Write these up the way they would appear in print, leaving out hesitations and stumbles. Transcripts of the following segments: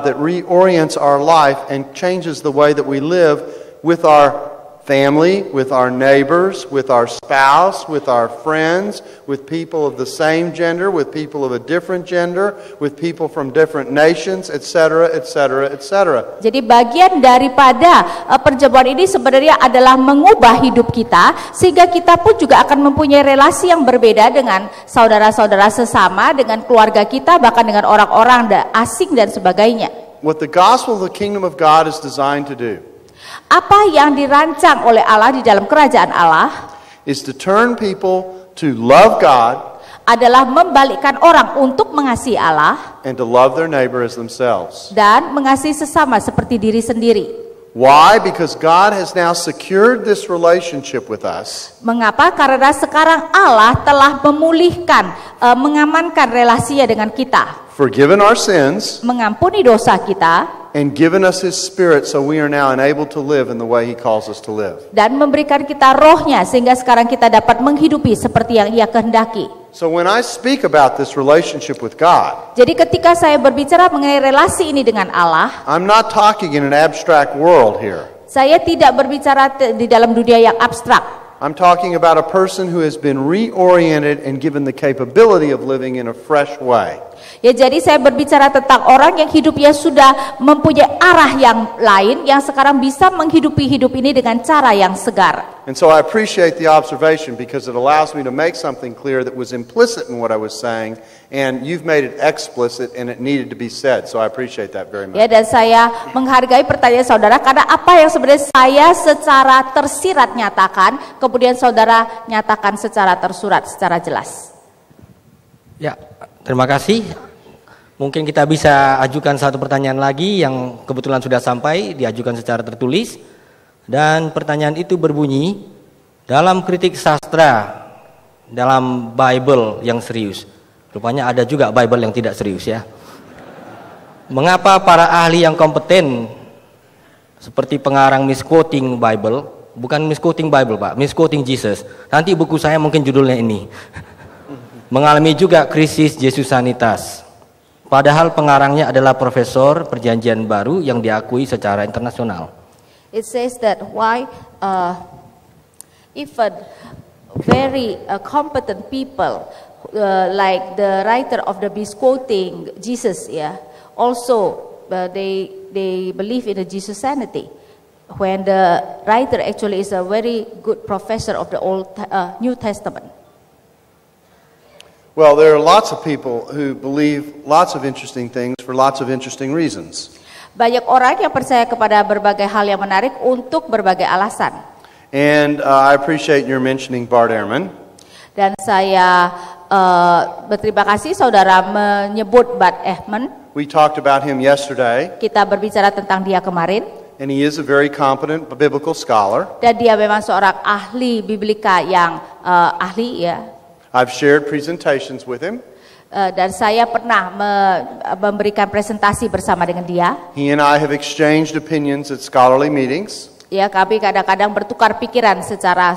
that reorients our life and changes the way that we live with our family, with our neighbors, with our spouse, with our friends, with people of the same gender, with people of a different gender, with people from different nations, etc., etc., etc. Jadi bagian daripada perjamuan ini sebenarnya adalah mengubah hidup kita sehingga kita pun juga akan mempunyai relasi yang berbeda dengan saudara-saudara sesama, dengan keluarga kita, bahkan dengan orang-orang asing dan sebagainya. What the gospel of the kingdom of God is designed to do, apa yang dirancang oleh Allah di dalam kerajaan Allah, is to turn people to love God, adalah membalikkan orang untuk mengasihi Allah and to love their neighbor as themselves. dan mengasihi sesama seperti diri sendiri. Why? Because God has now secured this relationship with us. Mengapa? Karena sekarang Allah telah memulihkan, mengamankan relasinya dengan kita, Forgiven our sins, mengampuni dosa kita, and given us His Spirit so we are now enabled to live in the way He calls us to live. dan memberikan kita rohnya sehingga sekarang kita dapat menghidupi seperti yang Ia kehendaki. So when I speak about this relationship with God, Jadi ketika saya berbicara mengenai relasi ini dengan Allah, I'm not talking in an abstract world here. saya tidak berbicara di dalam dunia yang abstrak. I'm talking about a person who has been reoriented and given the capability of living in a fresh way. Ya, jadi saya berbicara tentang orang yang hidupnya sudah mempunyai arah yang lain, yang sekarang bisa menghidupi hidup ini dengan cara yang segar. And so I appreciate the observation because it allows me to make something clear that was implicit in what I was saying, and you've made it explicit and it needed to be said. So I appreciate that very much. Ya, dan saya menghargai pertanyaan saudara karena apa yang sebenarnya saya secara tersirat nyatakan, kemudian saudara nyatakan secara tersurat, secara jelas. Ya, terima kasih. Mungkin kita bisa ajukan satu pertanyaan lagi yang kebetulan sudah sampai, diajukan secara tertulis. Dan pertanyaan itu berbunyi, dalam kritik sastra, dalam Bible yang serius, rupanya ada juga Bible yang tidak serius ya. Mengapa para ahli yang kompeten seperti pengarang misquoting Bible, bukan misquoting Bible Pak, misquoting Jesus, nanti buku saya mungkin judulnya ini, mengalami juga krisis Yesusanitas. Padahal pengarangnya adalah profesor Perjanjian Baru yang diakui secara internasional. It says that why even very competent people like the writer of the misquoting Jesus, also they believe in the Jesusanity, when the writer actually is a very good professor of the New Testament. Well, there are lots of people who believe lots of interesting things for lots of interesting reasons. Banyak orang yang percaya kepada berbagai hal yang menarik untuk berbagai alasan. And I appreciate your mentioning Bart Ehrman. Dan saya berterima kasih saudara menyebut Bart Ehrman. We talked about him yesterday. Kita berbicara tentang dia kemarin. And he is a very competent biblical scholar. Dan dia memang seorang ahli biblika yang ahli ya. I've shared presentations with him. Dan saya pernah memberikan presentasi bersama dengan dia. He and I have exchanged opinions at scholarly meetings. Ya, kami kadang-kadang bertukar pikiran secara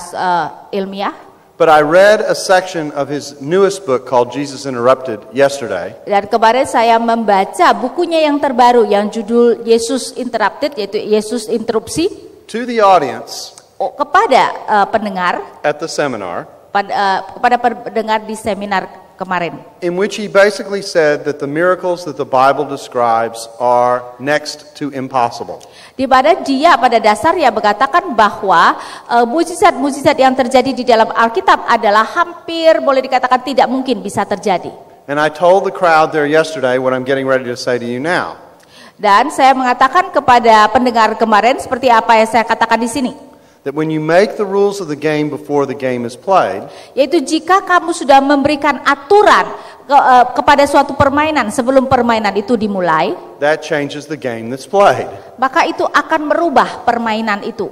ilmiah. But I read a section of his newest book called Jesus Interrupted yesterday. Dan kemarin saya membaca bukunya yang terbaru yang judul Yesus Interrupted, yaitu Yesus Interupsi. To the audience. Kepada pendengar. At the seminar. Kepada pendengar di seminar kemarin. In which he basically said that the miracles that the Bible describes are next to impossible. Di mana dia pada dasarnya mengatakan bahwa mujizat-mujizat yang terjadi di dalam Alkitab adalah hampir boleh dikatakan tidak mungkin bisa terjadi. And I told the crowd there yesterday what I'm getting ready to say to you now. Dan saya mengatakan kepada pendengar kemarin seperti apa yang saya katakan di sini. That when you make the rules of the game before the game is played, yaitu jika kamu sudah memberikan aturan kepada suatu permainan sebelum permainan itu dimulai, that changes the game that's played. Maka itu akan merubah permainan itu.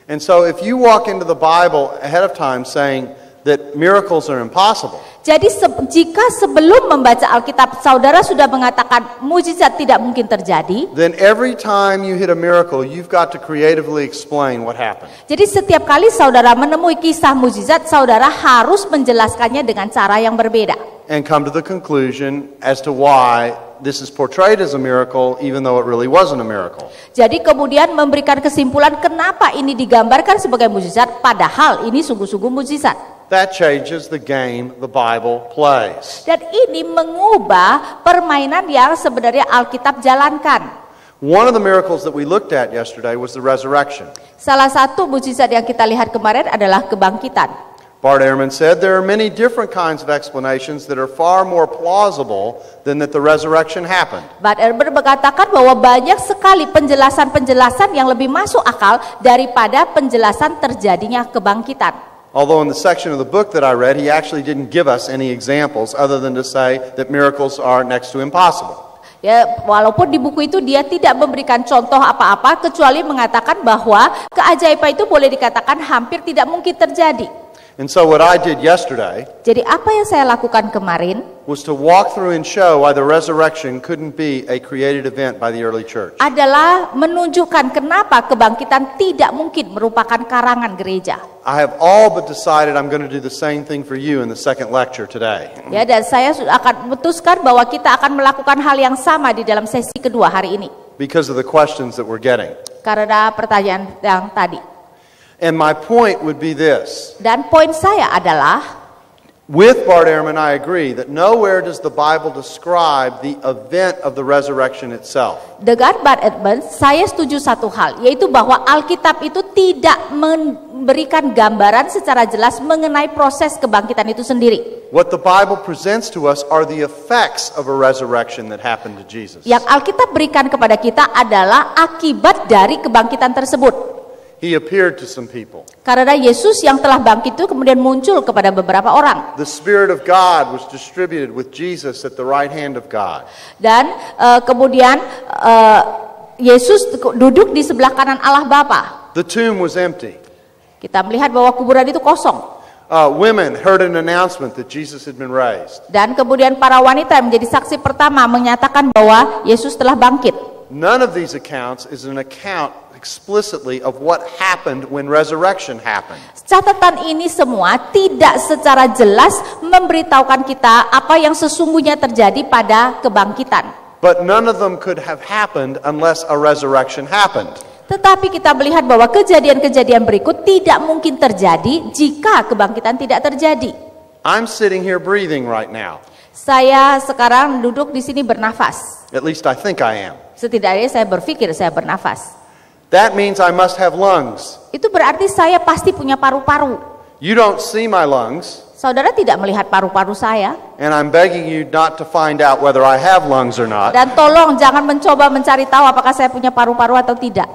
And so if you walk into the Bible ahead of time saying that miracles are impossible, jadi jika sebelum membaca Alkitab saudara sudah mengatakan mujizat tidak mungkin terjadi, then every time you hit a miracle, you've got to creatively explain what happened. Jadi setiap kali saudara menemui kisah mujizat, saudara harus menjelaskannya dengan cara yang berbeda. And come to the conclusion as to why this is portrayed as a miracle even though it really wasn't a miracle. Jadi kemudian memberikan kesimpulan kenapa ini digambarkan sebagai mukjizat padahal ini sungguh-sungguh mukjizat. That changes the game the Bible plays. Dan ini mengubah permainan yang sebenarnya Alkitab jalankan. One of the miracles that we looked at yesterday was the resurrection. Salah satu mukjizat yang kita lihat kemarin adalah kebangkitan. Bart Ehrman said there are many different kinds of explanations that are far more plausible than that the resurrection happened. Bart Ehrman mengatakan bahwa banyak sekali penjelasan-penjelasan yang lebih masuk akal daripada penjelasan terjadinya kebangkitan. Although in the section of the book that I read, he actually didn't give us any examples other than to say that miracles are next to impossible. Ya, walaupun di buku itu dia tidak memberikan contoh apa-apa kecuali mengatakan bahwa keajaiban itu boleh dikatakan hampir tidak mungkin terjadi. And so what I did yesterday Jadi apa yang saya lakukan kemarin was to walk through and show why the resurrection couldn't be a created event by the early church. adalah menunjukkan kenapa kebangkitan tidak mungkin merupakan karangan gereja. I have all but decided I'm going to do the same thing for you in the second lecture today. Ya, dan saya akan memutuskan bahwa kita akan melakukan hal yang sama di dalam sesi kedua hari ini. Because of the questions that we're getting. Karena pertanyaan yang tadi. And my point would be this. Dan poin saya adalah With Bart Ehrman, I agree that nowhere does the Bible describe the event of the resurrection itself. dengan Bart Ehrman, saya setuju satu hal, yaitu bahwa Alkitab itu tidak memberikan gambaran secara jelas mengenai proses kebangkitan itu sendiri. What the Bible presents to us are the effects of a resurrection that happened to Jesus. Yang Alkitab berikan kepada kita adalah akibat dari kebangkitan tersebut. He appeared to some people. Karena Yesus yang telah bangkit itu kemudian muncul kepada beberapa orang. The Spirit of God was distributed with Jesus at the right hand of God. Dan kemudian Yesus duduk di sebelah kanan Allah Bapa. The tomb was empty. Kita melihat bahwa kuburan itu kosong. Women heard an announcement that Jesus had been raised. Dan kemudian para wanita yang menjadi saksi pertama menyatakan bahwa Yesus telah bangkit. None of these accounts is an account explicitly of what happened when resurrection happened. Catatan ini semua tidak secara jelas memberitahukan kita apa yang sesungguhnya terjadi pada kebangkitan. But none of them could have happened unless a resurrection happened. Tetapi kita melihat bahwa kejadian-kejadian berikut tidak mungkin terjadi jika kebangkitan tidak terjadi. I'm sitting here breathing right now. Saya sekarang duduk di sini bernafas. At least I think I am. Setidaknya saya berpikir saya bernafas. That means I must have lungs. Itu berarti saya pasti punya paru-paru. You don't see my lungs, Saudara tidak melihat paru-paru saya. and I'm begging you not to find out whether I have lungs or not. Dan tolong jangan mencoba mencari tahu apakah saya punya paru-paru atau tidak.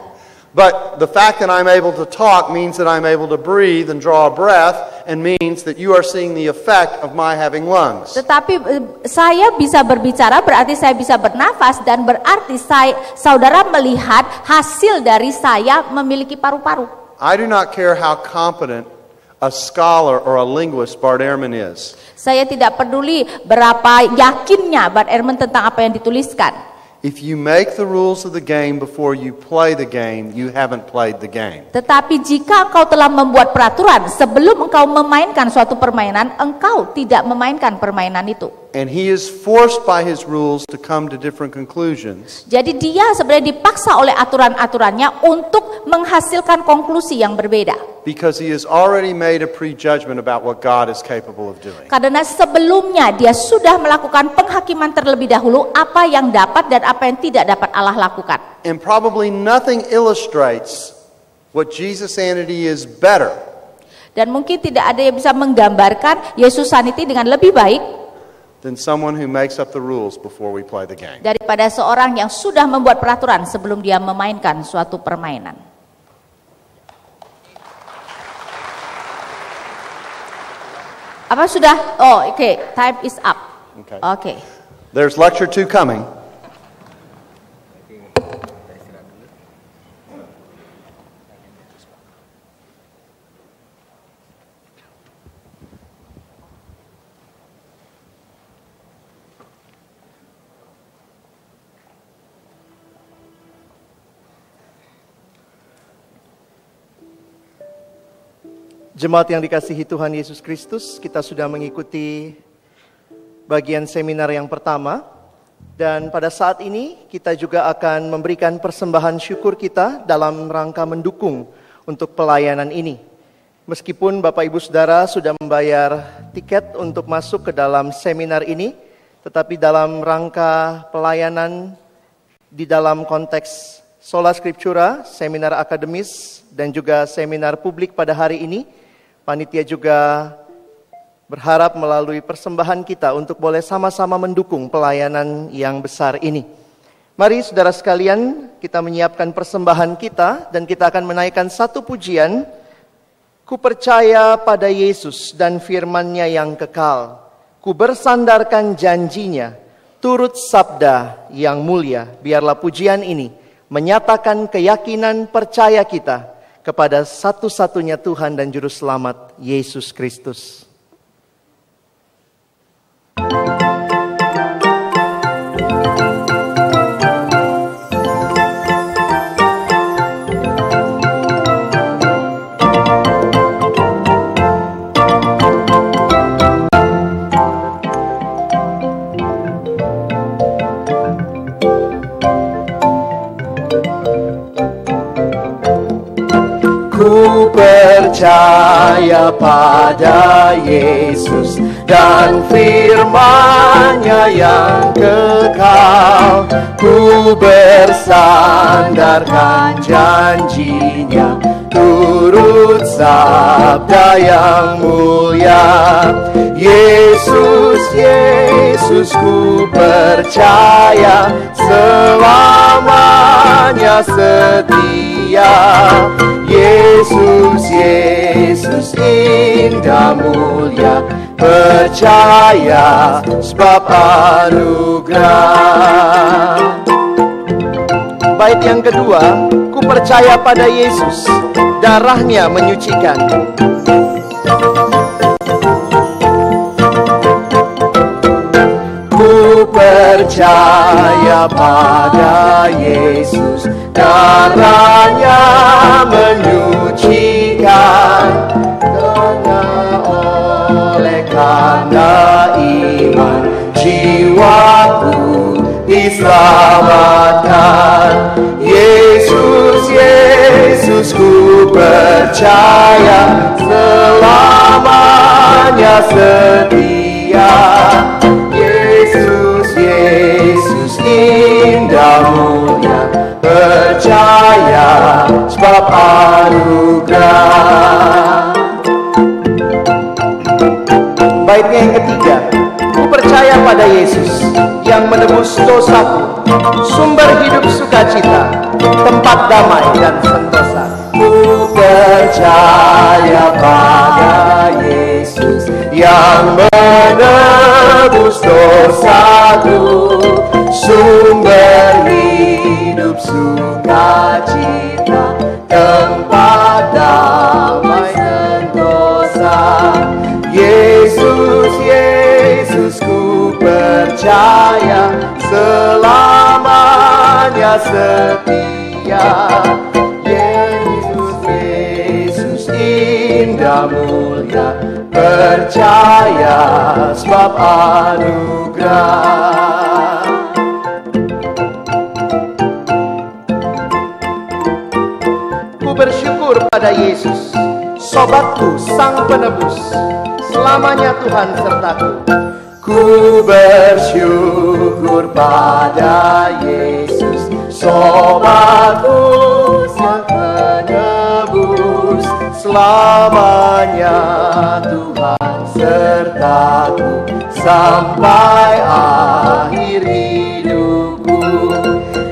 But the fact that I'm able to talk means that I'm able to breathe and draw a breath, and means that you are seeing the effect of my having lungs. Tetapi saya bisa berbicara berarti saya bisa bernafas, dan berarti saudara melihat hasil dari saya memiliki paru-paru. I do not care how competent a scholar or a linguist Bart Ehrman is. Saya tidak peduli berapa yakinnya Bart Ehrman tentang apa yang dituliskan. If you make the rules of the game before you play the game, you haven't played the game. Tetapi jika engkau telah membuat peraturan sebelum engkau memainkan suatu permainan, engkau tidak memainkan permainan itu. And he is forced by his rules to come to different conclusions. Jadi dia sebenarnya dipaksa oleh aturan-aturannya untuk menghasilkan konklusi yang berbeda. Because he has already made a prejudgment about what God is capable of doing. Karena sebelumnya dia sudah melakukan penghakiman terlebih dahulu apa yang dapat dan apa yang tidak dapat Allah lakukan. And probably nothing illustrates what Jesusanity is better Dan mungkin tidak ada yang bisa menggambarkan Yesusanity dengan lebih baik than someone who makes up the rules before we play the game. daripada seorang yang sudah membuat peraturan sebelum dia memainkan suatu permainan. Apa sudah? Oh, okay. Time is up. Okay. There's lecture 2 coming. Jemaat yang dikasihi Tuhan Yesus Kristus, kita sudah mengikuti bagian seminar yang pertama Dan pada saat ini kita juga akan memberikan persembahan syukur kita dalam rangka mendukung untuk pelayanan ini. Meskipun Bapak Ibu Saudara sudah membayar tiket untuk masuk ke dalam seminar ini, tetapi dalam rangka pelayanan di dalam konteks Sola Scriptura, seminar akademis dan juga seminar publik pada hari ini, panitia juga berharap melalui persembahan kita untuk boleh sama-sama mendukung pelayanan yang besar ini. Mari saudara sekalian, kita menyiapkan persembahan kita dan kita akan menaikkan satu pujian. Ku percaya pada Yesus dan firman-Nya yang kekal. Ku bersandarkan janjinya, turut sabda yang mulia. Biarlah pujian ini menyatakan keyakinan percaya kita kepada satu-satunya Tuhan dan Juru Selamat, Yesus Kristus. Ku percaya pada Yesus dan firman-Nya yang kekal. Ku bersandarkan janji-Nya, turut sabda yang mulia. Yesus, Yesus ku percaya, selamanya setia. Yesus, Yesus indah mulia, percaya sebab anugerah. Bait yang kedua, ku percaya pada Yesus, darah-Nya menyucikan. Ku percaya pada Yesus, darah-Nya menyucikan. Oleh karena iman, jiwaku diselamatkan. Yesus, Yesus ku percaya, selamanya setia. Yesus, Yesus indah mulia, percaya sebab anugerah. Baitnya yang ketiga, ku percaya pada Yesus yang menebus dosaku, sumber hidup sukacita, tempat damai dan sentosa. Ku percaya pada Yesus yang menebus dosaku, sumber hidup sukacita, tempat damai sentosa. Yesus, Yesus ku percaya, selamanya setia. Yesus, Yesus indah mulia, percaya sebab anugerah. Ku bersyukur pada Yesus, sobatku sang penebus, selamanya Tuhan sertaku. Ku bersyukur pada Yesus, sobatku sang penebus, selamanya Tuhan sertaku sampai akhir hidupku.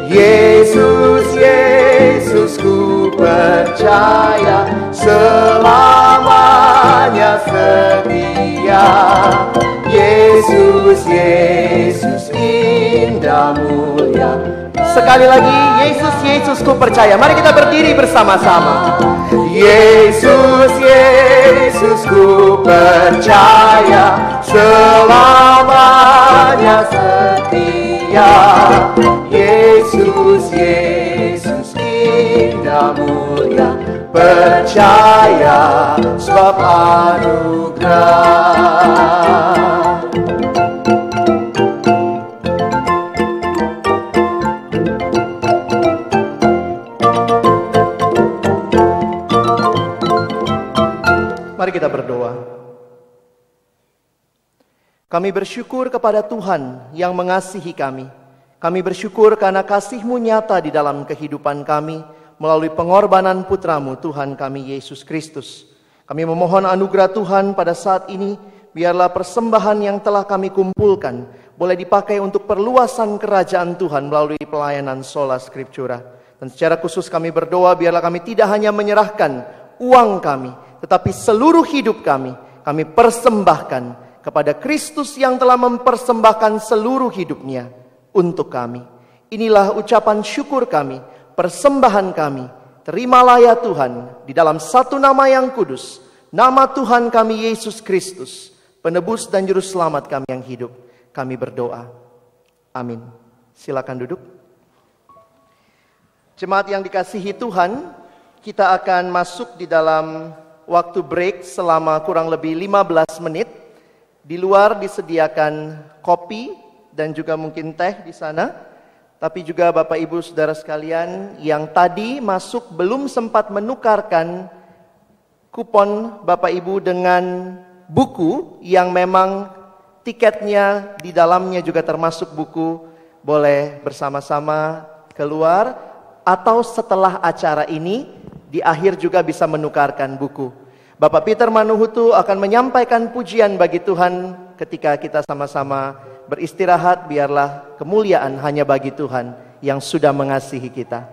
Yesus, Yesus ku percaya, selamanya setia. Yesus, Yesus indah mulia. Sekali lagi, Yesus, Yesus ku percaya. Mari kita berdiri bersama-sama. Yesus, Yesus ku percaya, selamanya setia. Yesus, Yesus indah mulia, percaya sebab anugerah. kita berdoa. Kami bersyukur kepada Tuhan yang mengasihi kami. Kami bersyukur karena kasih-Mu nyata di dalam kehidupan kami melalui pengorbanan Putra-Mu Tuhan kami Yesus Kristus. Kami memohon anugerah Tuhan pada saat ini, biarlah persembahan yang telah kami kumpulkan boleh dipakai untuk perluasan kerajaan Tuhan melalui pelayanan Sola Scriptura. Dan secara khusus kami berdoa, biarlah kami tidak hanya menyerahkan uang kami, tetapi seluruh hidup kami persembahkan kepada Kristus yang telah mempersembahkan seluruh hidupnya untuk kami. Inilah ucapan syukur kami, persembahan kami. Terimalah ya Tuhan, di dalam satu nama yang kudus, nama Tuhan kami Yesus Kristus, penebus dan juru selamat kami yang hidup. Kami berdoa. Amin. Silakan duduk. Jemaat yang dikasihi Tuhan, kita akan masuk di dalam waktu break selama kurang lebih 15 menit. Di luar disediakan kopi dan juga mungkin teh di sana. Tapi juga Bapak Ibu Saudara sekalian yang tadi masuk belum sempat menukarkan kupon Bapak Ibu dengan buku yang memang tiketnya di dalamnya juga termasuk buku, boleh bersama-sama keluar atau setelah acara ini di akhir juga bisa menukarkan buku. Bapak Peter Manuhutu akan menyampaikan pujian bagi Tuhan ketika kita sama-sama beristirahat. Biarlah kemuliaan hanya bagi Tuhan yang sudah mengasihi kita.